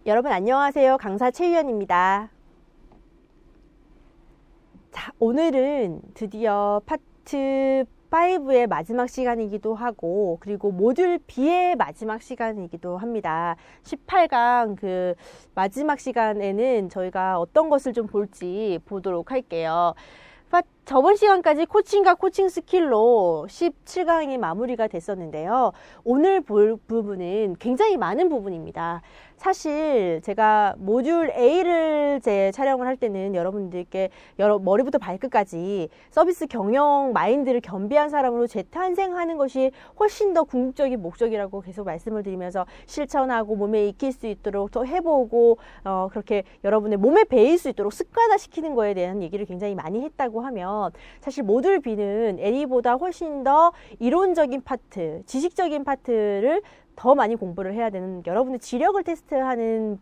여러분 안녕하세요. 강사 최유연입니다. 자, 오늘은 드디어 파트 5의 마지막 시간이기도 하고 그리고 모듈 B의 마지막 시간이기도 합니다. 18강 그 마지막 시간에는 저희가 어떤 것을 좀 볼지 보도록 할게요. 저번 시간까지 코칭과 코칭 스킬로 17강이 마무리가 됐었는데요. 오늘 볼 부분은 굉장히 많은 부분입니다. 사실 제가 모듈 A를 촬영을 할 때는 여러분들께 머리부터 발끝까지 서비스 경영 마인드를 겸비한 사람으로 재탄생하는 것이 훨씬 더 궁극적인 목적이라고 계속 말씀을 드리면서 실천하고 몸에 익힐 수 있도록 더 해보고 그렇게 여러분의 몸에 배일 수 있도록 습관화시키는 거에 대한 얘기를 굉장히 많이 했다고 하면 사실 모듈 B는 A보다 훨씬 더 이론적인 파트, 지식적인 파트를 더 많이 공부를 해야 되는 여러분의 지력을 테스트하는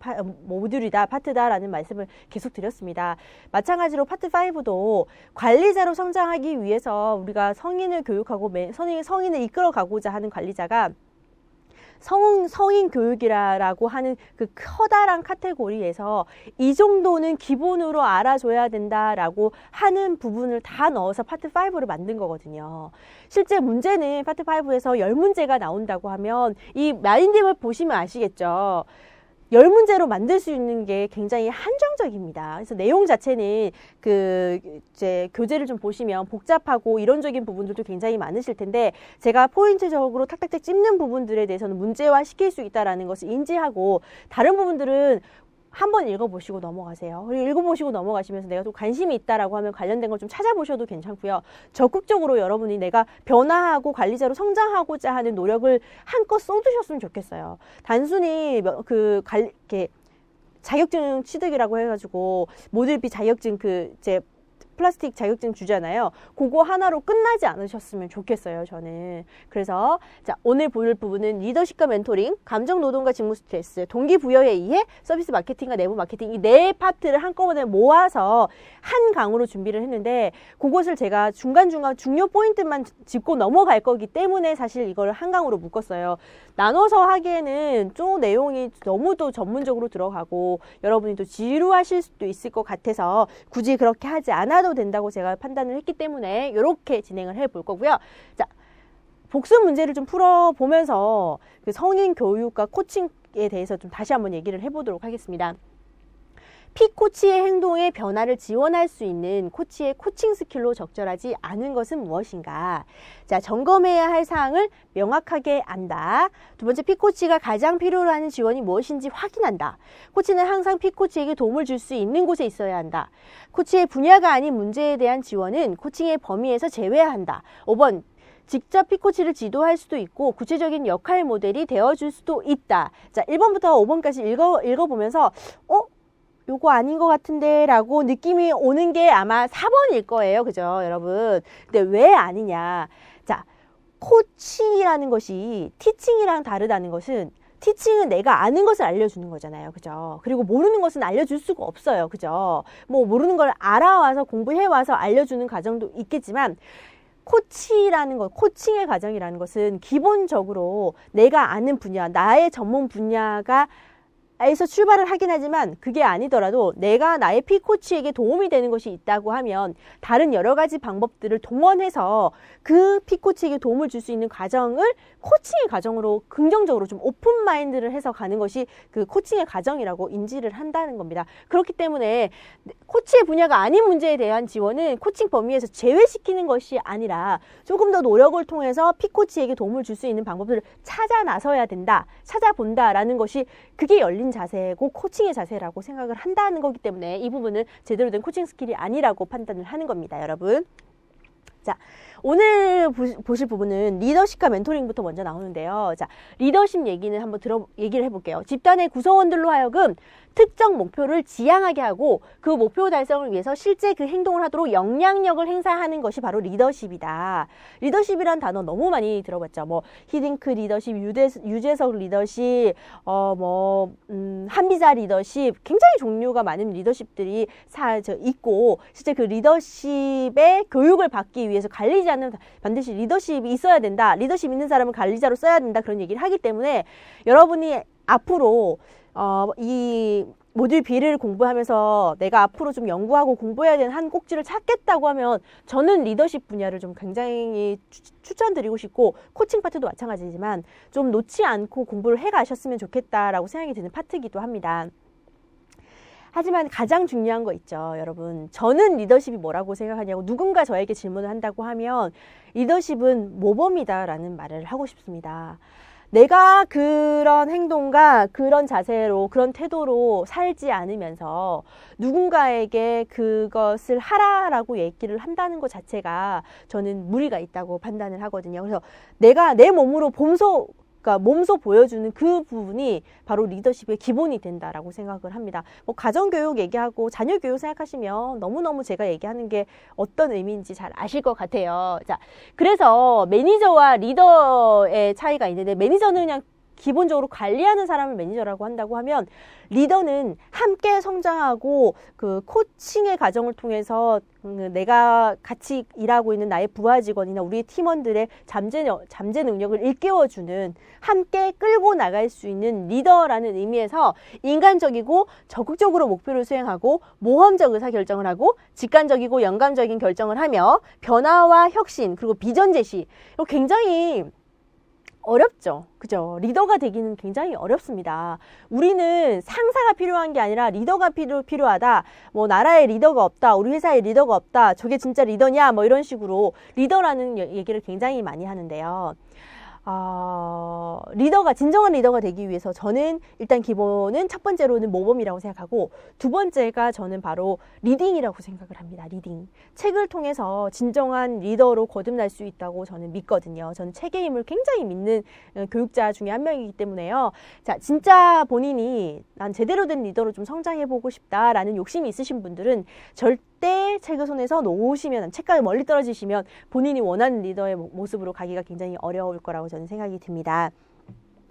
모듈이다, 파트다라는 말씀을 계속 드렸습니다. 마찬가지로 파트 5도 관리자로 성장하기 위해서 우리가 성인을 교육하고 성인을 이끌어가고자 하는 관리자가 성인 교육이라고 하는 그 커다란 카테고리에서 이 정도는 기본으로 알아줘야 된다라고 하는 부분을 다 넣어서 파트 5를 만든 거거든요. 실제 문제는 파트 5에서 10문제가 나온다고 하면 이 마인드맵 보시면 아시겠죠. 10문제로 만들 수 있는 게 굉장히 한정적입니다. 그래서 내용 자체는 이제 교재를 좀 보시면 복잡하고 이론적인 부분들도 굉장히 많으실 텐데 제가 포인트적으로 탁탁탁 찝는 부분들에 대해서는 문제화 시킬 수 있다는 것을 인지하고 다른 부분들은 한번 읽어보시고 넘어가세요. 그리고 읽어보시고 넘어가시면서 내가 또 관심이 있다라고 하면 관련된 걸 좀 찾아보셔도 괜찮고요. 적극적으로 여러분이 내가 변화하고 관리자로 성장하고자 하는 노력을 한껏 쏟으셨으면 좋겠어요. 단순히 이렇게 자격증 취득이라고 해가지고 모듈 B 자격증 플라스틱 자격증 주잖아요. 그거 하나로 끝나지 않으셨으면 좋겠어요, 저는. 그래서 자, 오늘 볼 부분은 리더십과 멘토링, 감정 노동과 직무 스트레스, 동기부여에 의해 서비스 마케팅과 내부 마케팅 이 네 파트를 한꺼번에 모아서 한 강으로 준비를 했는데 그것을 제가 중간중간 중요 포인트만 짚고 넘어갈 거기 때문에 사실 이걸 한 강으로 묶었어요. 나눠서 하기에는 좀 내용이 너무 또 전문적으로 들어가고 여러분이 또 지루하실 수도 있을 것 같아서 굳이 그렇게 하지 않아도 된다고 제가 판단을 했기 때문에 이렇게 진행을 해 볼 거고요. 자, 복습 문제를 좀 풀어보면서 그 성인 교육과 코칭에 대해서 좀 다시 한번 얘기를 해보도록 하겠습니다. P코치의 행동의 변화를 지원할 수 있는 코치의 코칭 스킬로 적절하지 않은 것은 무엇인가? 자, 점검해야 할 사항을 명확하게 안다. 두 번째, P코치가 가장 필요로 하는 지원이 무엇인지 확인한다. 코치는 항상 P코치에게 도움을 줄 수 있는 곳에 있어야 한다. 코치의 분야가 아닌 문제에 대한 지원은 코칭의 범위에서 제외한다. 5번, 직접 P코치를 지도할 수도 있고 구체적인 역할 모델이 되어줄 수도 있다. 자, 1번부터 5번까지 읽어보면서 요거 아닌 것 같은데 라고 느낌이 오는 게 아마 4번일 거예요. 그죠, 여러분? 근데 왜 아니냐? 자, 코칭이라는 것이 티칭이랑 다르다는 것은 티칭은 내가 아는 것을 알려주는 거잖아요. 그죠? 그리고 모르는 것은 알려줄 수가 없어요. 그죠? 뭐 모르는 걸 알아와서 공부해와서 알려주는 과정도 있겠지만 코치라는 것, 코칭의 과정이라는 것은 기본적으로 내가 아는 분야, 나의 전문 분야가 에서 출발을 하긴 하지만 그게 아니더라도 내가 나의 P코치에게 도움이 되는 것이 있다고 하면 다른 여러 가지 방법들을 동원해서 그 P코치에게 도움을 줄 수 있는 과정을 코칭의 과정으로 긍정적으로 좀 오픈 마인드를 해서 가는 것이 그 코칭의 과정이라고 인지를 한다는 겁니다. 그렇기 때문에 코치의 분야가 아닌 문제에 대한 지원은 코칭 범위에서 제외시키는 것이 아니라 조금 더 노력을 통해서 P코치에게 도움을 줄 수 있는 방법들을 찾아 나서야 된다, 찾아본다라는 것이 그게 열린 자세고 코칭의 자세라고 생각을 한다는 거기 때문에 이 부분은 제대로 된 코칭 스킬이 아니라고 판단을 하는 겁니다, 여러분. 자, 오늘 보실 부분은 리더십과 멘토링부터 먼저 나오는데요. 자, 리더십 얘기는 한번 얘기를 해볼게요. 집단의 구성원들로 하여금 특정 목표를 지향하게 하고 그 목표 달성을 위해서 실제 그 행동을 하도록 영향력을 행사하는 것이 바로 리더십이다. 리더십이란 단어 너무 많이 들어봤죠. 뭐 히딩크 리더십, 유재석 리더십, 한비자 리더십, 굉장히 종류가 많은 리더십들이 있고 실제 그 리더십의 교육을 받기 위해서 관리자는 반드시 리더십이 있어야 된다. 리더십 있는 사람은 관리자로 써야 된다. 그런 얘기를 하기 때문에 여러분이 앞으로 이 모듈 B를 공부하면서 내가 앞으로 좀 연구하고 공부해야 되는 한 꼭지를 찾겠다고 하면 저는 리더십 분야를 좀 굉장히 추천드리고 싶고 코칭 파트도 마찬가지지만 좀 놓지 않고 공부를 해 가셨으면 좋겠다라고 생각이 드는 파트이기도 합니다. 하지만 가장 중요한 거 있죠, 여러분. 저는 리더십이 뭐라고 생각하냐고 누군가 저에게 질문을 한다고 하면 리더십은 모범이다라는 말을 하고 싶습니다. 내가 그런 행동과 그런 자세로 그런 태도로 살지 않으면서 누군가에게 그것을 하라라고 얘기를 한다는 것 자체가 저는 무리가 있다고 판단을 하거든요. 그래서 내가 내 몸으로 그러니까 몸소 보여주는 그 부분이 바로 리더십의 기본이 된다라고 생각을 합니다. 뭐 가정교육 얘기하고 자녀교육 생각하시면 너무너무 제가 얘기하는 게 어떤 의미인지 잘 아실 것 같아요. 자, 그래서 매니저와 리더의 차이가 있는데 매니저는 그냥 기본적으로 관리하는 사람을 매니저라고 한다고 하면 리더는 함께 성장하고 그 코칭의 과정을 통해서 내가 같이 일하고 있는 나의 부하 직원이나 우리 팀원들의 잠재 능력을 일깨워주는 함께 끌고 나갈 수 있는 리더라는 의미에서 인간적이고 적극적으로 목표를 수행하고 모험적 의사결정을 하고 직관적이고 영감적인 결정을 하며 변화와 혁신 그리고 비전 제시 이거 굉장히 어렵죠. 그죠? 리더가 되기는 굉장히 어렵습니다. 우리는 상사가 필요한 게 아니라 리더가 필요하다. 뭐 나라에 리더가 없다. 우리 회사에 리더가 없다. 저게 진짜 리더냐? 뭐 이런 식으로 리더라는 얘기를 굉장히 많이 하는데요. 리더가 진정한 리더가 되기 위해서 저는 일단 기본은 첫 번째로는 모범이라고 생각하고 두 번째가 저는 바로 리딩이라고 생각을 합니다. 리딩. 책을 통해서 진정한 리더로 거듭날 수 있다고 저는 믿거든요. 저는 책의 힘을 굉장히 믿는 교육자 중에 한 명이기 때문에요. 자, 진짜 본인이 난 제대로 된 리더로 좀 성장해보고 싶다라는 욕심이 있으신 분들은 절대 책을 손에서 놓으시면 책까지 멀리 떨어지시면 본인이 원하는 리더의 모습으로 가기가 굉장히 어려울 거라고 저는 생각이 듭니다.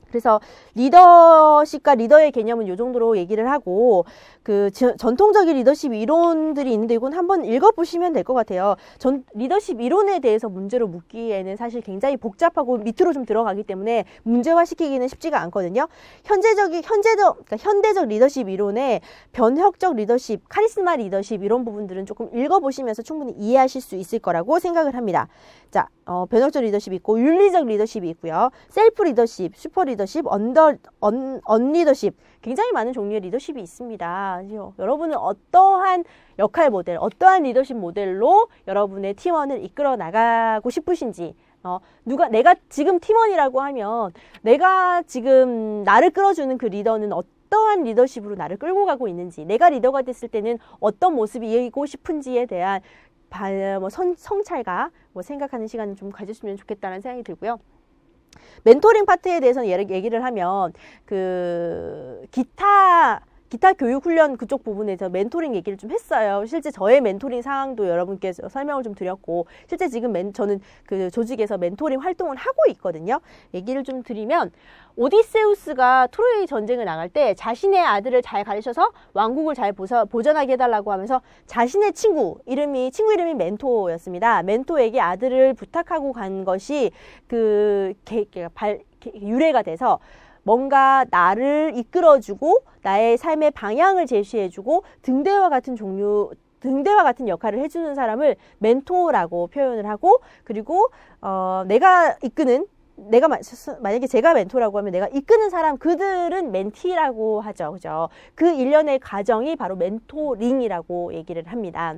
그래서 리더십과 리더의 개념은 이 정도로 얘기를 하고 그 전통적인 리더십 이론들이 있는데 이건 한번 읽어보시면 될 것 같아요. 리더십 이론에 대해서 문제로 묻기에는 사실 굉장히 복잡하고 밑으로 좀 들어가기 때문에 문제화시키기는 쉽지가 않거든요. 현대적 리더십 이론에 변혁적 리더십, 카리스마 리더십 이런 부분들은 조금 읽어보시면서 충분히 이해하실 수 있을 거라고 생각을 합니다. 자, 변혁적 리더십이 있고 윤리적 리더십이 있고요. 셀프 리더십, 슈퍼 리더십, 언리더십 굉장히 많은 종류의 리더십이 있습니다. 여러분은 어떠한 역할 모델, 어떠한 리더십 모델로 여러분의 팀원을 이끌어 나가고 싶으신지 내가 지금 팀원이라고 하면 내가 지금 나를 끌어주는 그 리더는 어떠한 리더십으로 나를 끌고 가고 있는지 내가 리더가 됐을 때는 어떤 모습이고 싶은지에 대한 성찰과 생각하는 시간을 좀 가졌으면 좋겠다는 생각이 들고요. 멘토링 파트에 대해서는 얘기를 하면 기타 교육 훈련 그쪽 부분에서 멘토링 얘기를 좀 했어요. 실제 저의 멘토링 상황도 여러분께 설명을 좀 드렸고 실제 지금 저는 그 조직에서 멘토링 활동을 하고 있거든요. 얘기를 좀 드리면 오디세우스가 트로이 전쟁을 나갈 때 자신의 아들을 잘 가르쳐서 왕국을 잘 보전하게 해달라고 하면서 자신의 친구 이름이 멘토였습니다. 멘토에게 아들을 부탁하고 간 것이 유래가 돼서 뭔가 나를 이끌어주고 나의 삶의 방향을 제시해주고 등대와 같은 역할을 해주는 사람을 멘토라고 표현을 하고 그리고 만약에 제가 멘토라고 하면 내가 이끄는 사람 그들은 멘티라고 하죠. 그죠? 그 일련의 과정이 바로 멘토링이라고 얘기를 합니다.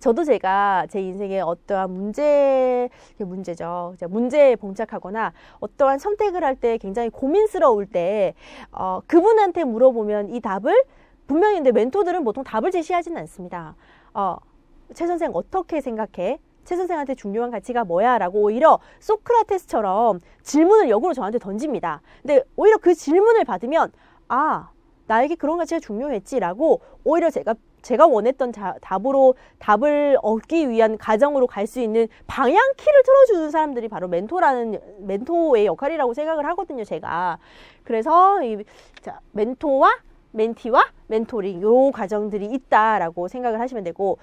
저도 제가 제 인생에 어떠한 문제에 봉착하거나 어떠한 선택을 할 때 굉장히 고민스러울 때 그분한테 물어보면 이 답을 분명히 근데 멘토들은 보통 답을 제시하지는 않습니다. 최 선생 어떻게 생각해? 최 선생한테 중요한 가치가 뭐야? 라고 오히려 소크라테스처럼 질문을 역으로 저한테 던집니다. 근데 오히려 그 질문을 받으면 나에게 그런 가치가 중요했지라고 오히려 제가 원했던 답을 얻기 위한 과정으로 갈 수 있는 방향키를 틀어주는 사람들이 바로 멘토의 역할이라고 생각을 하거든요, 제가. 그래서 멘토와 멘티와 멘토링 요 과정들이 있다라고 생각을 하시면 되고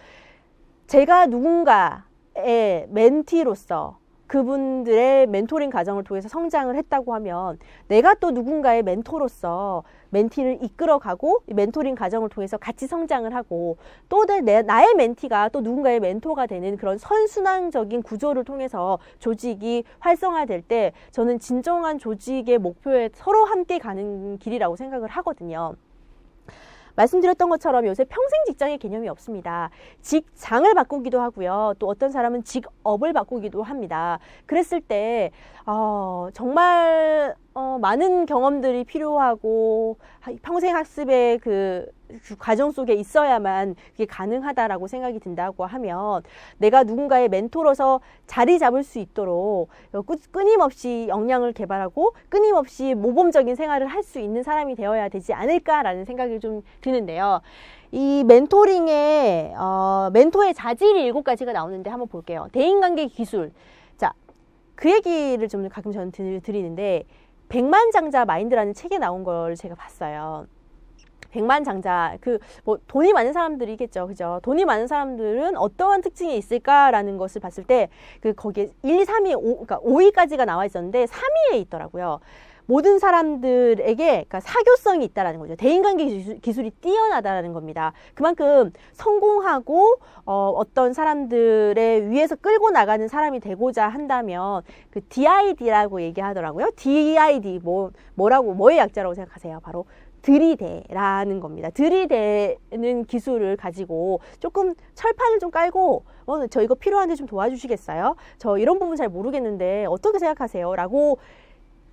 제가 누군가의 멘티로서 그분들의 멘토링 과정을 통해서 성장을 했다고 하면 내가 또 누군가의 멘토로서 멘티를 이끌어가고 멘토링 과정을 통해서 같이 성장을 하고 또 나의 멘티가 또 누군가의 멘토가 되는 그런 선순환적인 구조를 통해서 조직이 활성화될 때 저는 진정한 조직의 목표에 서로 함께 가는 길이라고 생각을 하거든요. 말씀드렸던 것처럼 요새 평생 직장의 개념이 없습니다. 직장을 바꾸기도 하고요. 또 어떤 사람은 직업을 바꾸기도 합니다. 그랬을 때 정말 많은 경험들이 필요하고 평생 학습의 그 과정 속에 있어야만 그게 가능하다라고 생각이 든다고 하면 내가 누군가의 멘토로서 자리 잡을 수 있도록 끊임없이 역량을 개발하고 끊임없이 모범적인 생활을 할 수 있는 사람이 되어야 되지 않을까라는 생각이 좀 드는데요. 이 멘토링의 멘토의 자질이 7가지가 나오는데 한번 볼게요. 대인관계 기술. 자, 그 얘기를 좀 가끔 저는 드리는데 백만장자 마인드라는 책에 나온 걸 제가 봤어요. 백만장자, 뭐 돈이 많은 사람들이겠죠, 그죠? 돈이 많은 사람들은 어떠한 특징이 있을까라는 것을 봤을 때 거기에 1, 2, 3위, 그러니까 5위까지가 나와 있었는데 3위에 있더라고요. 모든 사람들에게 그러니까 사교성이 있다라는 거죠. 대인관계 기술이 뛰어나다라는 겁니다. 그만큼 성공하고 어떤 사람들의 위에서 끌고 나가는 사람이 되고자 한다면 그 DID라고 얘기하더라고요. DID 뭐의 약자라고 생각하세요? 바로 들이대라는 겁니다. 들이대는 기술을 가지고 조금 철판을 좀 깔고 저 이거 필요한데 좀 도와주시겠어요? 저 이런 부분 잘 모르겠는데 어떻게 생각하세요? 라고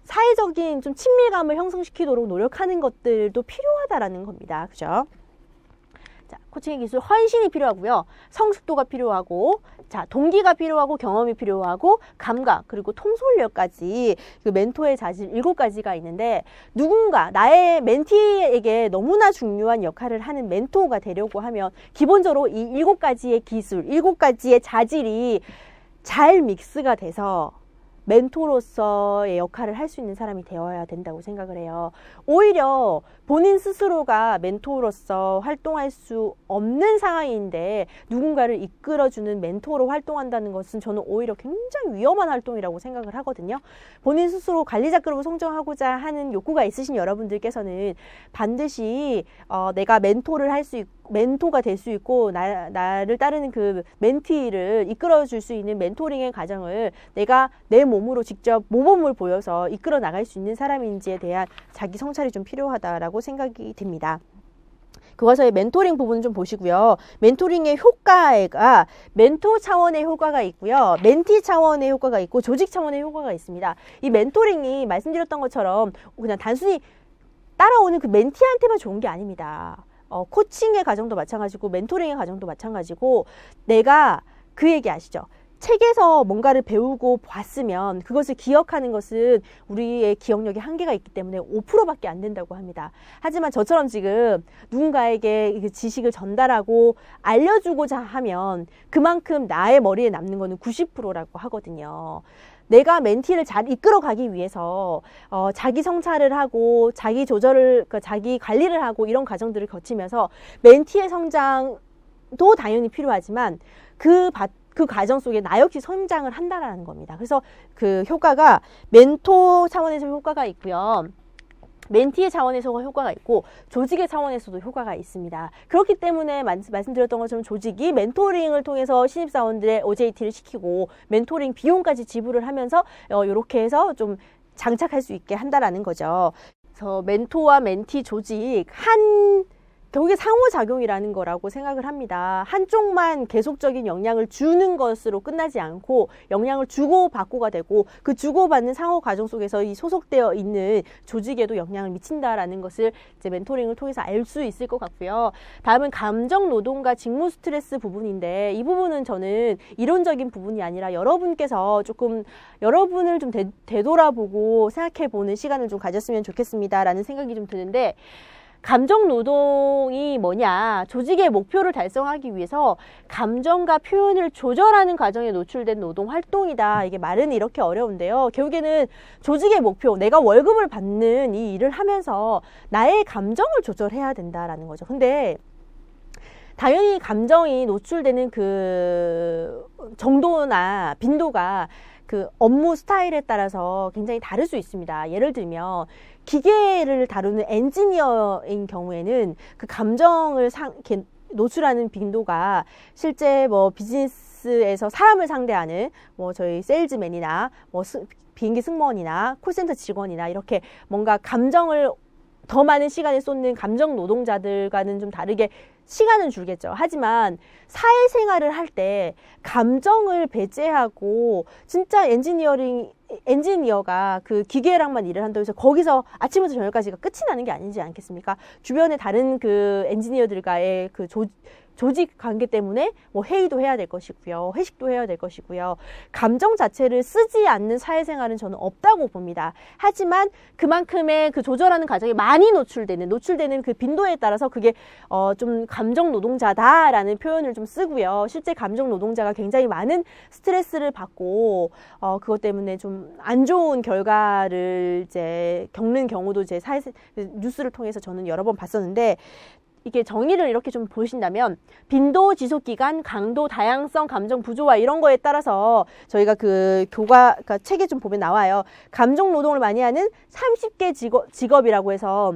사회적인 좀 친밀감을 형성시키도록 노력하는 것들도 필요하다라는 겁니다. 그죠? 자, 코칭의 기술 헌신이 필요하고요. 성숙도가 필요하고, 자, 동기가 필요하고, 경험이 필요하고, 감각, 그리고 통솔력까지 그 멘토의 자질 7가지가 있는데 누군가 나의 멘티에게 너무나 중요한 역할을 하는 멘토가 되려고 하면 기본적으로 이 7가지의 기술, 7가지의 자질이 잘 믹스가 돼서 멘토로서의 역할을 할 수 있는 사람이 되어야 된다고 생각을 해요. 오히려 본인 스스로가 멘토로서 활동할 수 없는 상황인데 누군가를 이끌어주는 멘토로 활동한다는 것은 저는 오히려 굉장히 위험한 활동이라고 생각을 하거든요. 본인 스스로 관리자 급으로 성장하고자 하는 욕구가 있으신 여러분들께서는 반드시 내가 멘토를 할 수 있고 멘토가 될 수 있고 나를 따르는 그 멘티를 이끌어줄 수 있는 멘토링의 과정을 내가 내 몸으로 직접 모범을 보여서 이끌어 나갈 수 있는 사람인지에 대한 자기 성찰이 좀 필요하다라고 생각이 듭니다. 그것의 멘토링 부분 좀 보시고요. 멘토링의 효과가 멘토 차원의 효과가 있고요. 멘티 차원의 효과가 있고 조직 차원의 효과가 있습니다. 이 멘토링이 말씀드렸던 것처럼 그냥 단순히 따라오는 그 멘티한테만 좋은 게 아닙니다. 코칭의 과정도 마찬가지고 멘토링의 과정도 마찬가지고 내가 그 얘기 아시죠? 책에서 뭔가를 배우고 봤으면 그것을 기억하는 것은 우리의 기억력에 한계가 있기 때문에 5%밖에 안 된다고 합니다. 하지만 저처럼 지금 누군가에게 그 지식을 전달하고 알려주고자 하면 그만큼 나의 머리에 남는 거는 90%라고 하거든요. 내가 멘티를 잘 이끌어가기 위해서 자기 성찰을 하고 자기 조절을 그러니까 자기 관리를 하고 이런 과정들을 거치면서 멘티의 성장도 당연히 필요하지만 그 과정 속에 나 역시 성장을 한다라는 겁니다. 그래서 그 효과가 멘토 차원에서 효과가 있고요. 멘티의 차원에서 효과가 있고 조직의 차원에서도 효과가 있습니다. 그렇기 때문에 말씀드렸던 것처럼 조직이 멘토링을 통해서 신입사원들의 OJT를 시키고 멘토링 비용까지 지불을 하면서 이렇게 해서 좀 장착할 수 있게 한다라는 거죠. 그래서 멘토와 멘티 조직 결국에 상호작용이라는 거라고 생각을 합니다. 한쪽만 계속적인 영향을 주는 것으로 끝나지 않고 영향을 주고받고가 되고 그 주고받는 상호 과정 속에서 이 소속되어 있는 조직에도 영향을 미친다라는 것을 이제 멘토링을 통해서 알 수 있을 것 같고요. 다음은 감정 노동과 직무 스트레스 부분인데 이 부분은 저는 이론적인 부분이 아니라 여러분께서 조금 여러분을 좀 되돌아보고 생각해보는 시간을 좀 가졌으면 좋겠습니다라는 생각이 좀 드는데 감정 노동이 뭐냐? 조직의 목표를 달성하기 위해서 감정과 표현을 조절하는 과정에 노출된 노동 활동이다. 이게 말은 이렇게 어려운데요. 결국에는 조직의 목표, 내가 월급을 받는 이 일을 하면서 나의 감정을 조절해야 된다라는 거죠. 근데 당연히 감정이 노출되는 그 정도나 빈도가 그 업무 스타일에 따라서 굉장히 다를 수 있습니다. 예를 들면 기계를 다루는 엔지니어인 경우에는 그 감정을 이렇게 노출하는 빈도가 실제 뭐 비즈니스에서 사람을 상대하는 뭐 저희 세일즈맨이나 뭐 비행기 승무원이나 콜센터 직원이나 이렇게 뭔가 감정을 더 많은 시간을 쏟는 감정 노동자들과는 좀 다르게 시간은 줄겠죠. 하지만 사회생활을 할 때 감정을 배제하고 진짜 엔지니어가 그 기계랑만 일을 한다고 해서 거기서 아침부터 저녁까지가 끝이 나는 게 아니지 않겠습니까? 주변에 다른 그 엔지니어들과의 그 조직 관계 때문에 뭐 회의도 해야 될 것이고요. 회식도 해야 될 것이고요. 감정 자체를 쓰지 않는 사회생활은 저는 없다고 봅니다. 하지만 그만큼의 그 조절하는 과정이 많이 노출되는 그 빈도에 따라서 그게 좀 감정 노동자다라는 표현을 좀 쓰고요. 실제 감정 노동자가 굉장히 많은 스트레스를 받고 그것 때문에 좀 안 좋은 결과를 이제 겪는 경우도 제 뉴스를 통해서 저는 여러 번 봤었는데, 이게 정의를 이렇게 좀 보신다면 빈도, 지속기간, 강도, 다양성, 감정 부조화 이런 거에 따라서 저희가 그러니까 책에 좀 보면 나와요. 감정 노동을 많이 하는 30개 직업이라고 해서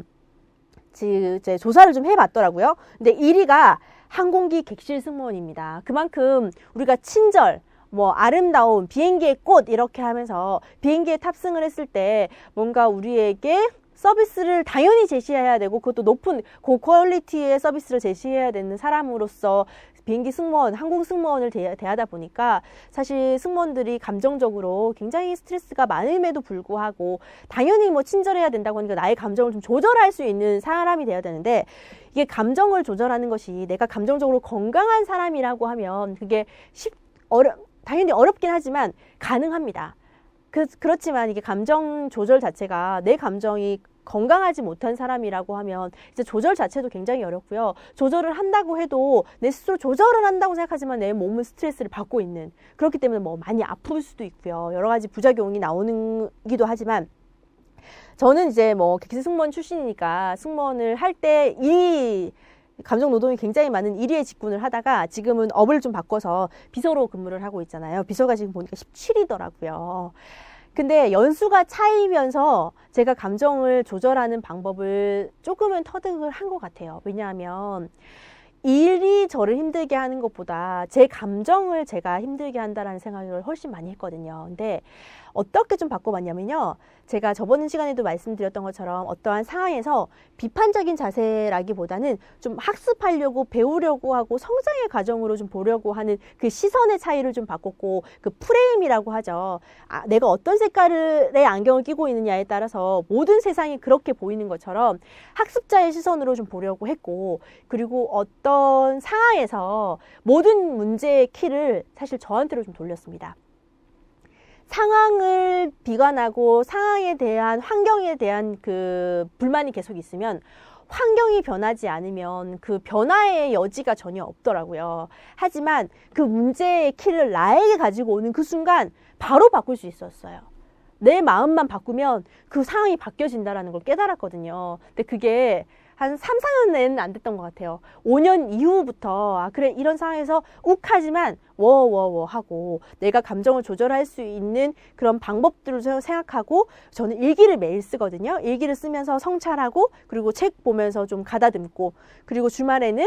이제 조사를 좀 해봤더라고요. 근데 1위가 항공기 객실 승무원입니다. 그만큼 우리가 친절, 뭐 아름다운 비행기의 꽃 이렇게 하면서 비행기에 탑승을 했을 때 뭔가 우리에게 서비스를 당연히 제시해야 되고 그것도 높은 고퀄리티의 서비스를 제시해야 되는 사람으로서 비행기 승무원, 항공 승무원을 대하다 보니까 사실 승무원들이 감정적으로 굉장히 스트레스가 많음에도 불구하고 당연히 뭐 친절해야 된다고 하니까 나의 감정을 좀 조절할 수 있는 사람이 되어야 되는데, 이게 감정을 조절하는 것이 내가 감정적으로 건강한 사람이라고 하면 그게 당연히 어렵긴 하지만 가능합니다. 그렇지만 이게 감정 조절 자체가 내 감정이 건강하지 못한 사람이라고 하면 이제 조절 자체도 굉장히 어렵고요. 조절을 한다고 해도 내 스스로 조절을 한다고 생각하지만 내 몸은 스트레스를 받고 있는, 그렇기 때문에 뭐 많이 아플 수도 있고요. 여러 가지 부작용이 나오기도 하지만, 저는 이제 뭐 객실 승무원 출신이니까 승무원을 할 때 이 감정 노동이 굉장히 많은 1위의 직군을 하다가 지금은 업을 좀 바꿔서 비서로 근무를 하고 있잖아요. 비서가 지금 보니까 17이더라고요. 근데 연수가 차이면서 제가 감정을 조절하는 방법을 조금은 터득을 한 것 같아요. 왜냐하면 일이 저를 힘들게 하는 것보다 제 감정을 제가 힘들게 한다라는 생각을 훨씬 많이 했거든요. 근데 어떻게 좀 바꿔봤냐면요. 제가 저번 시간에도 말씀드렸던 것처럼 어떠한 상황에서 비판적인 자세라기보다는 좀 학습하려고 배우려고 하고 성장의 과정으로 좀 보려고 하는 그 시선의 차이를 좀 바꿨고, 그 프레임이라고 하죠. 내가 어떤 색깔의 안경을 끼고 있느냐에 따라서 모든 세상이 그렇게 보이는 것처럼 학습자의 시선으로 좀 보려고 했고, 그리고 어떤 상황에서 모든 문제의 키를 사실 저한테로 좀 돌렸습니다. 상황을 비관하고 상황에 대한, 환경에 대한 그 불만이 계속 있으면 환경이 변하지 않으면 그 변화의 여지가 전혀 없더라고요. 하지만 그 문제의 키를 나에게 가지고 오는 그 순간 바로 바꿀 수 있었어요. 내 마음만 바꾸면 그 상황이 바뀌어진다는 걸 깨달았거든요. 근데 그게 한 3, 4년에는 안 됐던 것 같아요. 5년 이후부터 그래 이런 상황에서 욱하지만 워워워 하고 내가 감정을 조절할 수 있는 그런 방법들을 생각하고, 저는 일기를 매일 쓰거든요. 일기를 쓰면서 성찰하고, 그리고 책 보면서 좀 가다듬고, 그리고 주말에는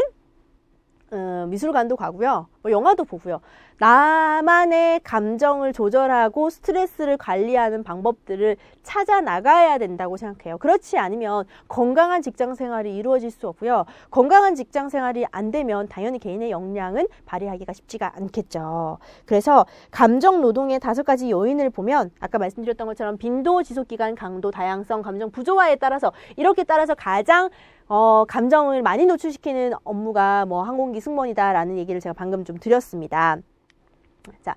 미술관도 가고요. 뭐 영화도 보고요. 나만의 감정을 조절하고 스트레스를 관리하는 방법들을 찾아 나가야 된다고 생각해요. 그렇지 않으면 건강한 직장 생활이 이루어질 수 없고요. 건강한 직장 생활이 안 되면 당연히 개인의 역량은 발휘하기가 쉽지가 않겠죠. 그래서 감정 노동의 5가지 요인을 보면 아까 말씀드렸던 것처럼 빈도, 지속기간, 강도, 다양성, 감정 부조화에 따라서 이렇게 따라서 가장 감정을 많이 노출시키는 업무가 뭐 항공기 승무원이다라는 얘기를 제가 방금 좀 드렸습니다. 자,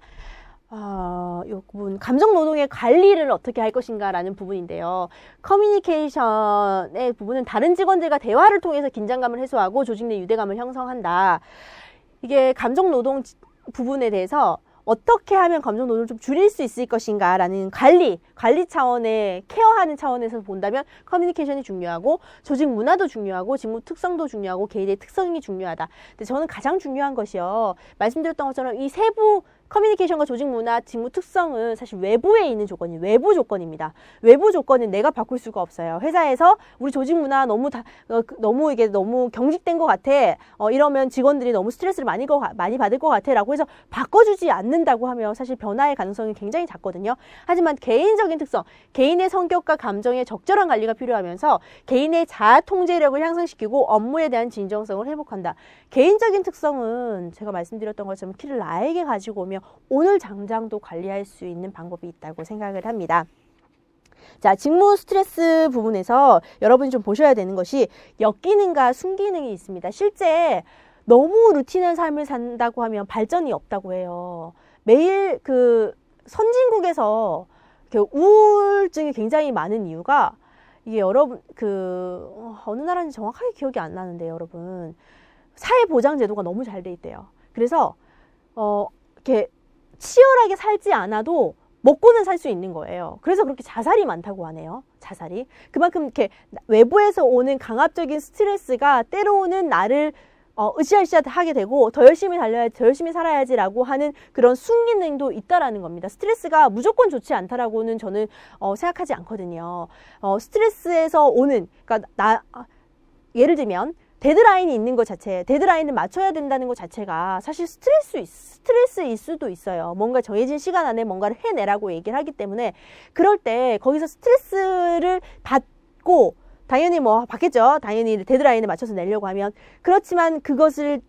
이 부분 감정 노동의 관리를 어떻게 할 것인가라는 부분인데요. 커뮤니케이션의 부분은 다른 직원들과 대화를 통해서 긴장감을 해소하고 조직 내 유대감을 형성한다. 이게 감정 노동 부분에 대해서 어떻게 하면 감정 노동을 좀 줄일 수 있을 것인가라는 관리 차원의 케어하는 차원에서 본다면 커뮤니케이션이 중요하고 조직 문화도 중요하고 직무 특성도 중요하고 개인의 특성이 중요하다. 근데 저는 가장 중요한 것이요. 말씀드렸던 것처럼 이 세부 커뮤니케이션과 조직 문화, 직무 특성은 사실 외부에 있는 조건이에요. 외부 조건입니다. 외부 조건은 내가 바꿀 수가 없어요. 회사에서 우리 조직 문화 너무 이게 너무 경직된 것 같아. 이러면 직원들이 너무 스트레스를 많이 받을 것 같아라고 해서 바꿔주지 않는다고 하면 사실 변화의 가능성이 굉장히 작거든요. 하지만 개인적인 특성, 개인의 성격과 감정의 적절한 관리가 필요하면서 개인의 자아 통제력을 향상시키고 업무에 대한 진정성을 회복한다. 개인적인 특성은 제가 말씀드렸던 것처럼 키를 나에게 가지고 오면 오늘 당장도 관리할 수 있는 방법이 있다고 생각을 합니다. 자, 직무 스트레스 부분에서 여러분이 좀 보셔야 되는 것이 역기능과 순기능이 있습니다. 실제 너무 루틴한 삶을 산다고 하면 발전이 없다고 해요. 매일 그 선진국에서 우울증이 굉장히 많은 이유가 이게 여러분 어느 나라인지 정확하게 기억이 안 나는데 여러분 사회보장제도가 너무 잘 돼 있대요. 그래서 이렇게 치열하게 살지 않아도 먹고는 살 수 있는 거예요. 그래서 그렇게 자살이 많다고 하네요. 자살이. 그만큼 이렇게 외부에서 오는 강압적인 스트레스가 때로는 나를 으쌰으쌰하게 되고 더 열심히 달려야지, 더 열심히 살아야지라고 하는 그런 순기능도 있다라는 겁니다. 스트레스가 무조건 좋지 않다라고는 저는 생각하지 않거든요. 스트레스에서 오는, 그러니까 예를 들면 데드라인이 있는 것 자체, 데드라인을 맞춰야 된다는 것 자체가 사실 스트레스일 수도 있어요. 뭔가 정해진 시간 안에 뭔가를 해내라고 얘기를 하기 때문에 그럴 때 거기서 스트레스를 받고 당연히 뭐 받겠죠. 당연히 데드라인에 맞춰서 내려고 하면. 그렇지만 그것을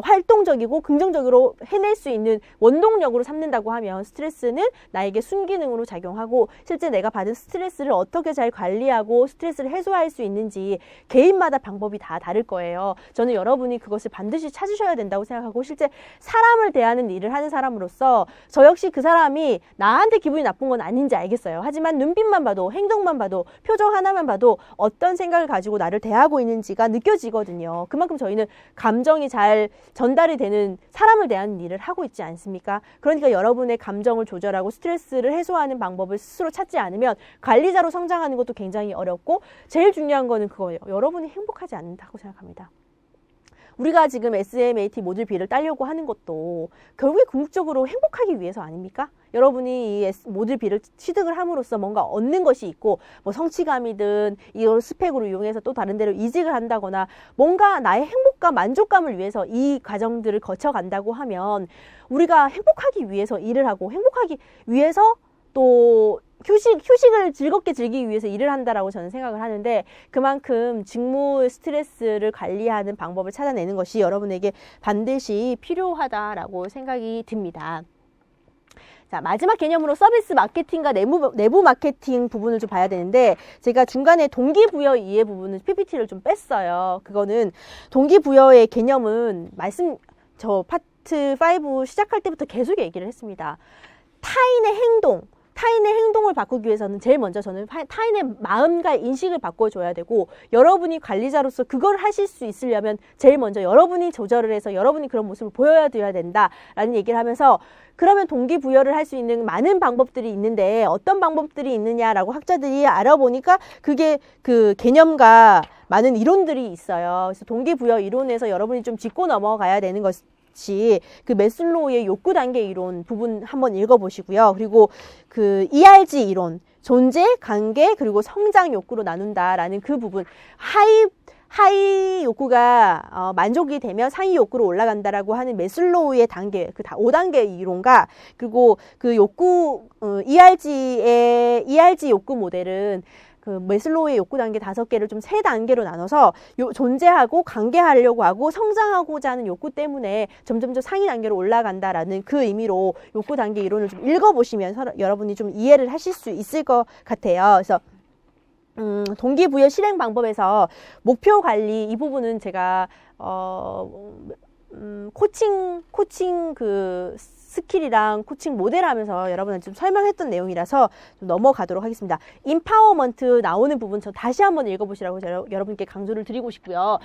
활동적이고 긍정적으로 해낼 수 있는 원동력으로 삼는다고 하면 스트레스는 나에게 순기능으로 작용하고 실제 내가 받은 스트레스를 어떻게 잘 관리하고 스트레스를 해소할 수 있는지 개인마다 방법이 다 다를 거예요. 저는 여러분이 그것을 반드시 찾으셔야 된다고 생각하고 실제 사람을 대하는 일을 하는 사람으로서 저 역시 그 사람이 나한테 기분이 나쁜 건 아닌지 알겠어요. 하지만 눈빛만 봐도 행동만 봐도 표정 하나만 봐도 어떤 생각을 가지고 나를 대하고 있는지가 느껴지거든요. 그만큼 저희는 감정이 잘 전달이 되는 사람을 대하는 일을 하고 있지 않습니까? 그러니까 여러분의 감정을 조절하고 스트레스를 해소하는 방법을 스스로 찾지 않으면 관리자로 성장하는 것도 굉장히 어렵고 제일 중요한 거는 그거예요. 여러분이 행복하지 않는다고 생각합니다. 우리가 지금 SMAT 모듈 B를 따려고 하는 것도 결국에 궁극적으로 행복하기 위해서 아닙니까? 여러분이 이 모듈 B를 취득을 함으로써 뭔가 얻는 것이 있고 뭐 성취감이든 이걸 스펙으로 이용해서 또 다른 데로 이직을 한다거나 뭔가 나의 행복감, 만족감을 위해서 이 과정들을 거쳐간다고 하면 우리가 행복하기 위해서 일을 하고 행복하기 위해서 또 휴식을 즐겁게 즐기기 위해서 일을 한다라고 저는 생각을 하는데 그만큼 직무 스트레스를 관리하는 방법을 찾아내는 것이 여러분에게 반드시 필요하다라고 생각이 듭니다. 자, 마지막 개념으로 서비스 마케팅과 내부 마케팅 부분을 좀 봐야 되는데 제가 중간에 동기부여 이해 부분은 PPT를 좀 뺐어요. 그거는 동기부여의 개념은 저 파트 5 시작할 때부터 계속 얘기를 했습니다. 타인의 행동을 바꾸기 위해서는 제일 먼저 저는 타인의 마음과 인식을 바꿔줘야 되고 여러분이 관리자로서 그걸 하실 수 있으려면 제일 먼저 여러분이 조절을 해서 여러분이 그런 모습을 보여줘야 된다라는 얘기를 하면서 그러면 동기부여를 할 수 있는 많은 방법들이 있는데 어떤 방법들이 있느냐라고 학자들이 알아보니까 그게 그 개념과 많은 이론들이 있어요. 그래서 동기부여 이론에서 여러분이 좀 짚고 넘어가야 되는 것 그 매슬로우의 욕구 단계 이론 부분 한번 읽어보시고요. 그리고 그 ERG 이론, 존재, 관계, 그리고 성장 욕구로 나눈다라는 그 부분, 하이 욕구가 만족이 되면 상위 욕구로 올라간다라고 하는 매슬로우의 단계, 그 5단계 이론과 그리고 그 욕구 ERG 욕구 모델은 그 매슬로우의 욕구 단계 5개를 좀 3단계로 나눠서 존재하고 관계하려고 하고 성장하고자 하는 욕구 때문에 점점점 상위 단계로 올라간다라는 그 의미로 욕구 단계 이론을 좀 읽어보시면 여러분이 좀 이해를 하실 수 있을 것 같아요. 그래서 동기부여 실행 방법에서 목표 관리 이 부분은 제가 코칭 그 스킬이랑 코칭 모델 하면서 여러분한테 좀 설명했던 내용이라서 좀 넘어가도록 하겠습니다. 임파워먼트 나오는 부분 저 다시 한번 읽어보시라고 여러분께 강조를 드리고 싶고요.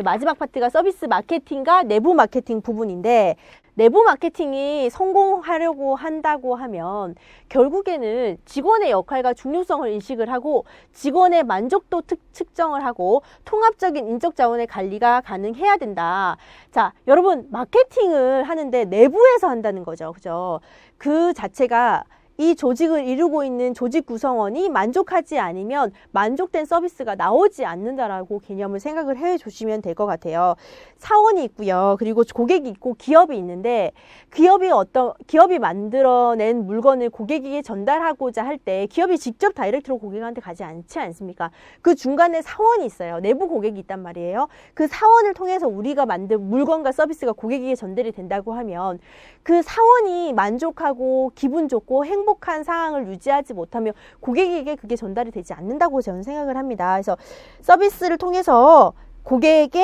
마지막 파트가 서비스 마케팅과 내부 마케팅 부분인데 내부 마케팅이 성공하려고 한다고 하면 결국에는 직원의 역할과 중요성을 인식을 하고 직원의 만족도 측정을 하고 통합적인 인적 자원의 관리가 가능해야 된다. 자, 여러분 마케팅을 하는데 내부에서 한다는 거죠. 그죠? 그 자체가 이 조직을 이루고 있는 조직 구성원이 만족하지 않으면 만족된 서비스가 나오지 않는다라고 개념을 생각을 해 주시면 될 것 같아요. 사원이 있고요. 그리고 고객이 있고 기업이 있는데 기업이 만들어낸 물건을 고객에게 전달하고자 할 때 기업이 직접 다이렉트로 고객한테 가지 않지 않습니까? 그 중간에 사원이 있어요. 내부 고객이 있단 말이에요. 그 사원을 통해서 우리가 만든 물건과 서비스가 고객에게 전달이 된다고 하면 그 사원이 만족하고 기분 좋고 행복한 상황을 유지하지 못하면 고객에게 그게 전달이 되지 않는다고 저는 생각을 합니다. 그래서 서비스를 통해서 고객에게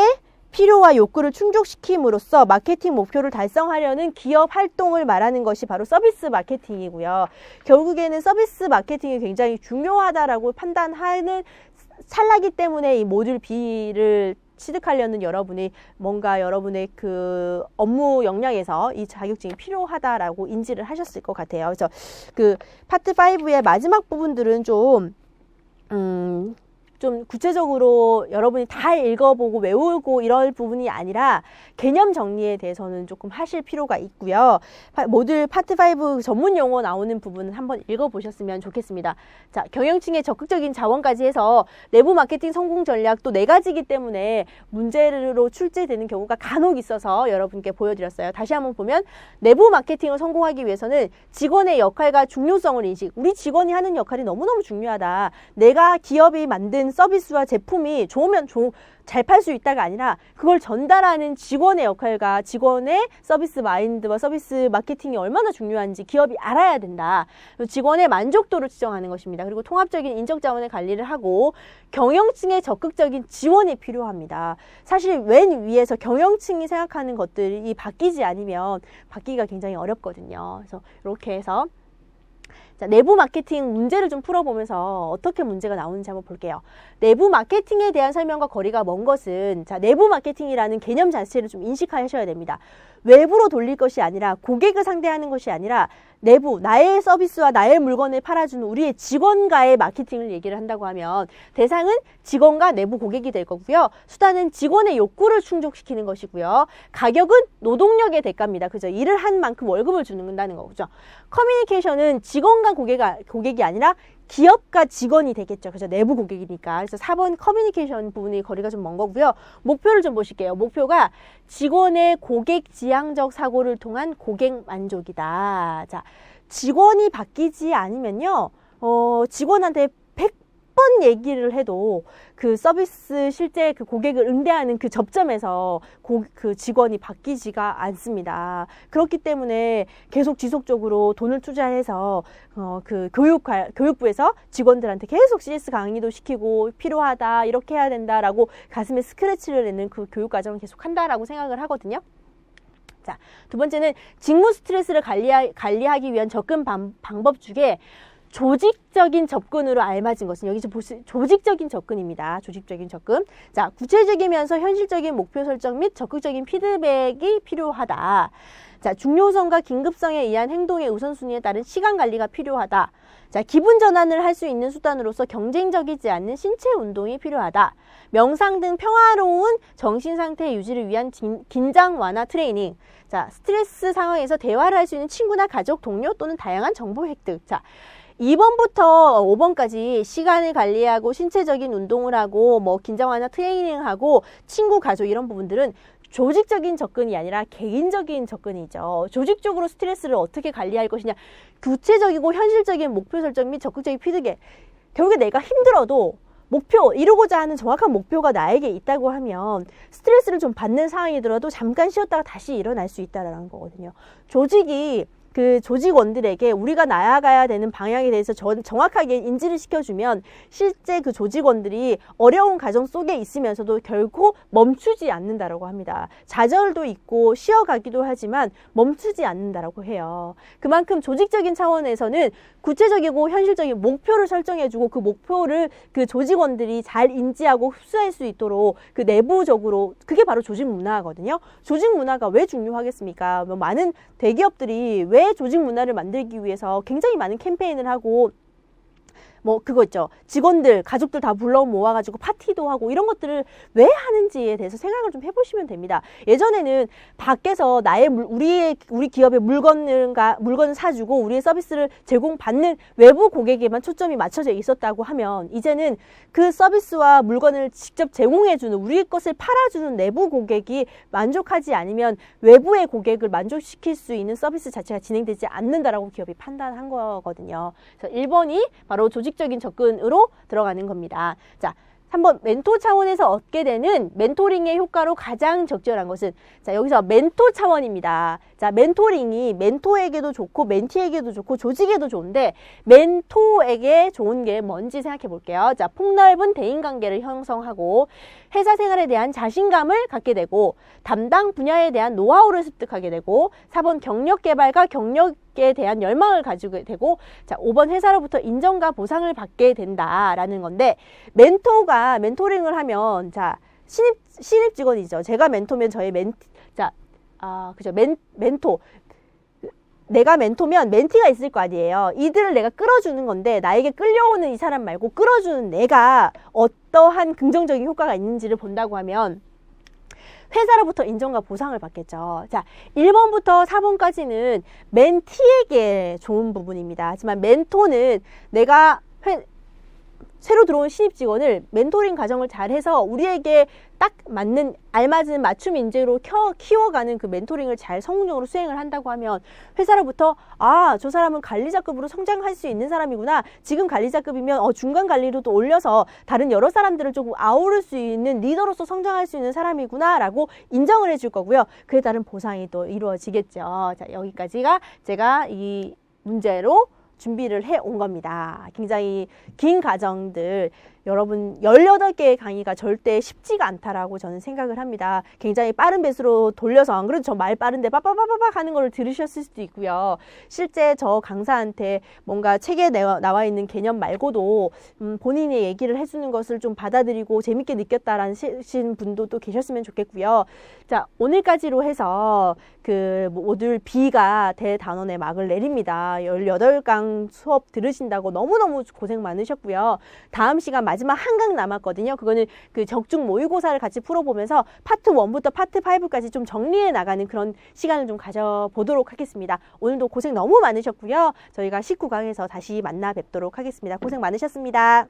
필요와 욕구를 충족시킴으로써 마케팅 목표를 달성하려는 기업 활동을 말하는 것이 바로 서비스 마케팅이고요. 결국에는 서비스 마케팅이 굉장히 중요하다라고 판단하는 찰나기 때문에 이 모듈 B를 취득하려는 여러분이 뭔가 여러분의 그 업무 역량에서 이 자격증이 필요하다라고 인지를 하셨을 것 같아요. 그래서 그 파트 5의 마지막 부분들은 좀 구체적으로 여러분이 다 읽어보고 외우고 이럴 부분이 아니라 개념 정리에 대해서는 조금 하실 필요가 있고요. 모듈 파트 5 전문 용어 나오는 부분은 한번 읽어보셨으면 좋겠습니다. 자, 경영층의 적극적인 자원까지 해서 내부 마케팅 성공 전략 또 4가지이기 때문에 문제로 출제되는 경우가 간혹 있어서 여러분께 보여드렸어요. 다시 한번 보면 내부 마케팅을 성공하기 위해서는 직원의 역할과 중요성을 인식. 우리 직원이 하는 역할이 너무너무 중요하다. 내가 기업이 만든 서비스와 제품이 좋으면 잘 팔 수 있다가 아니라 그걸 전달하는 직원의 역할과 직원의 서비스 마인드와 서비스 마케팅이 얼마나 중요한지 기업이 알아야 된다. 직원의 만족도를 측정하는 것입니다. 그리고 통합적인 인적 자원의 관리를 하고 경영층의 적극적인 지원이 필요합니다. 사실 맨 위에서 경영층이 생각하는 것들이 바뀌지 않으면 바뀌기가 굉장히 어렵거든요. 그래서 이렇게 해서 자, 내부 마케팅 문제를 좀 풀어보면서 어떻게 문제가 나오는지 한번 볼게요. 내부 마케팅에 대한 설명과 거리가 먼 것은 자, 내부 마케팅이라는 개념 자체를 좀 인식하셔야 됩니다. 외부로 돌릴 것이 아니라 고객을 상대하는 것이 아니라 내부, 나의 서비스와 나의 물건을 팔아주는 우리의 직원과의 마케팅을 얘기를 한다고 하면 대상은 직원과 내부 고객이 될 거고요. 수단은 직원의 욕구를 충족시키는 것이고요. 가격은 노동력의 대가입니다. 그죠? 일을 한 만큼 월급을 주는다는 거죠. 커뮤니케이션은 직원과 고객이 아니라 기업과 직원이 되겠죠. 그죠? 내부 고객이니까. 그래서 4번 커뮤니케이션 부분이 거리가 좀 먼 거고요. 목표를 좀 보실게요. 목표가 직원의 고객 지향적 사고를 통한 고객 만족이다. 자, 직원이 바뀌지 않으면요. 직원한테 100번 얘기를 해도 그 서비스 실제 그 고객을 응대하는 그 접점에서 그 직원이 바뀌지가 않습니다. 그렇기 때문에 계속 지속적으로 돈을 투자해서 그 교육부에서 직원들한테 계속 CS 강의도 시키고 필요하다, 이렇게 해야 된다라고 가슴에 스크래치를 내는 그 교육 과정을 계속 한다라고 생각을 하거든요. 자, 두 번째는 직무 스트레스를 관리하기 위한 접근 방법 중에 조직적인 접근으로 알맞은 것은 여기서 보시 조직적인 접근입니다. 조직적인 접근. 자, 구체적이면서 현실적인 목표 설정 및 적극적인 피드백이 필요하다. 자, 중요성과 긴급성에 의한 행동의 우선순위에 따른 시간 관리가 필요하다. 자, 기분 전환을 할 수 있는 수단으로서 경쟁적이지 않는 신체 운동이 필요하다. 명상 등 평화로운 정신 상태 유지를 위한 긴장 완화 트레이닝. 자, 스트레스 상황에서 대화를 할 수 있는 친구나 가족, 동료 또는 다양한 정보 획득. 자, 2번부터 5번까지 시간을 관리하고 신체적인 운동을 하고 뭐 긴장 완화 트레이닝하고 친구, 가족 이런 부분들은 조직적인 접근이 아니라 개인적인 접근이죠. 조직적으로 스트레스를 어떻게 관리할 것이냐. 구체적이고 현실적인 목표 설정 및 적극적인 피드백. 결국에 내가 힘들어도 목표, 이루고자 하는 정확한 목표가 나에게 있다고 하면 스트레스를 좀 받는 상황이더라도 잠깐 쉬었다가 다시 일어날 수 있다는 거거든요. 조직이 그 조직원들에게 우리가 나아가야 되는 방향에 대해서 정확하게 인지를 시켜주면 실제 그 조직원들이 어려운 과정 속에 있으면서도 결코 멈추지 않는다라고 합니다. 좌절도 있고 쉬어가기도 하지만 멈추지 않는다라고 해요. 그만큼 조직적인 차원에서는 구체적이고 현실적인 목표를 설정해주고 그 목표를 그 조직원들이 잘 인지하고 흡수할 수 있도록 그 내부적으로 그게 바로 조직 문화거든요. 조직 문화가 왜 중요하겠습니까? 많은 대기업들이 왜 조직 문화를 만들기 위해서 굉장히 많은 캠페인을 하고 그거 있죠. 직원들, 가족들 다 불러 모아가지고 파티도 하고 이런 것들을 왜 하는지에 대해서 생각을 좀 해보시면 됩니다. 예전에는 밖에서 우리 기업의 물건을 사주고 우리의 서비스를 제공받는 외부 고객에만 초점이 맞춰져 있었다고 하면 이제는 그 서비스와 물건을 직접 제공해주는 우리 것을 팔아주는 내부 고객이 만족하지 않으면 외부의 고객을 만족시킬 수 있는 서비스 자체가 진행되지 않는다라고 기업이 판단한 거거든요. 그래서 1번이 바로 조직적인 접근으로 들어가는 겁니다. 자, 3번 멘토 차원에서 얻게 되는 멘토링의 효과로 가장 적절한 것은 자, 여기서 멘토 차원입니다. 자, 멘토링이 멘토에게도 좋고 멘티에게도 좋고 조직에도 좋은데 멘토에게 좋은 게 뭔지 생각해 볼게요. 자, 폭넓은 대인관계를 형성하고 회사 생활에 대한 자신감을 갖게 되고 담당 분야에 대한 노하우를 습득하게 되고 4번 경력 개발과 경력에 대한 열망을 가지게 되고 자, 5번 회사로부터 인정과 보상을 받게 된다라는 건데 멘토링을 하면 자, 신입 직원이죠. 제가 멘토면 저의 그죠. 멘토. 내가 멘토면 멘티가 있을 거 아니에요. 이들을 내가 끌어주는 건데 나에게 끌려오는 이 사람 말고 끌어주는 내가 어떠한 긍정적인 효과가 있는지를 본다고 하면 회사로부터 인정과 보상을 받겠죠. 자, 1번부터 4번까지는 멘티에게 좋은 부분입니다. 하지만 멘토는 내가 새로 들어온 신입 직원을 멘토링 과정을 잘 해서 우리에게 딱 맞는 알맞은 맞춤 인재로 키워가는 그 멘토링을 잘 성공적으로 수행을 한다고 하면 회사로부터 저 사람은 관리자급으로 성장할 수 있는 사람이구나. 지금 관리자급이면 중간 관리로 또 올려서 다른 여러 사람들을 조금 아우를 수 있는 리더로서 성장할 수 있는 사람이구나 라고 인정을 해줄 거고요. 그에 따른 보상이 또 이루어지겠죠. 자, 여기까지가 제가 이 문제로 준비를 해 온 겁니다. 굉장히 긴 과정들 여러분 18개의 강의가 절대 쉽지가 않다라고 저는 생각을 합니다. 굉장히 빠른 배수로 돌려서 안 그래도 저 말 빠른데 빠빠빠빠빠 하는 걸 들으셨을 수도 있고요. 실제 저 강사한테 뭔가 책에 나와 있는 개념 말고도 본인이 얘기를 해주는 것을 좀 받아들이고 재밌게 느꼈다라는 분도 또 계셨으면 좋겠고요. 자, 오늘까지로 해서 그 모듈 B가 대단원의 막을 내립니다. 18강 수업 들으신다고 너무너무 고생 많으셨고요. 다음 시간 마지막 한 강 남았거든요. 그거는 그 적중 모의고사를 같이 풀어보면서 파트 1부터 파트 5까지 좀 정리해 나가는 그런 시간을 좀 가져보도록 하겠습니다. 오늘도 고생 너무 많으셨고요. 저희가 19강에서 다시 만나 뵙도록 하겠습니다. 고생 많으셨습니다.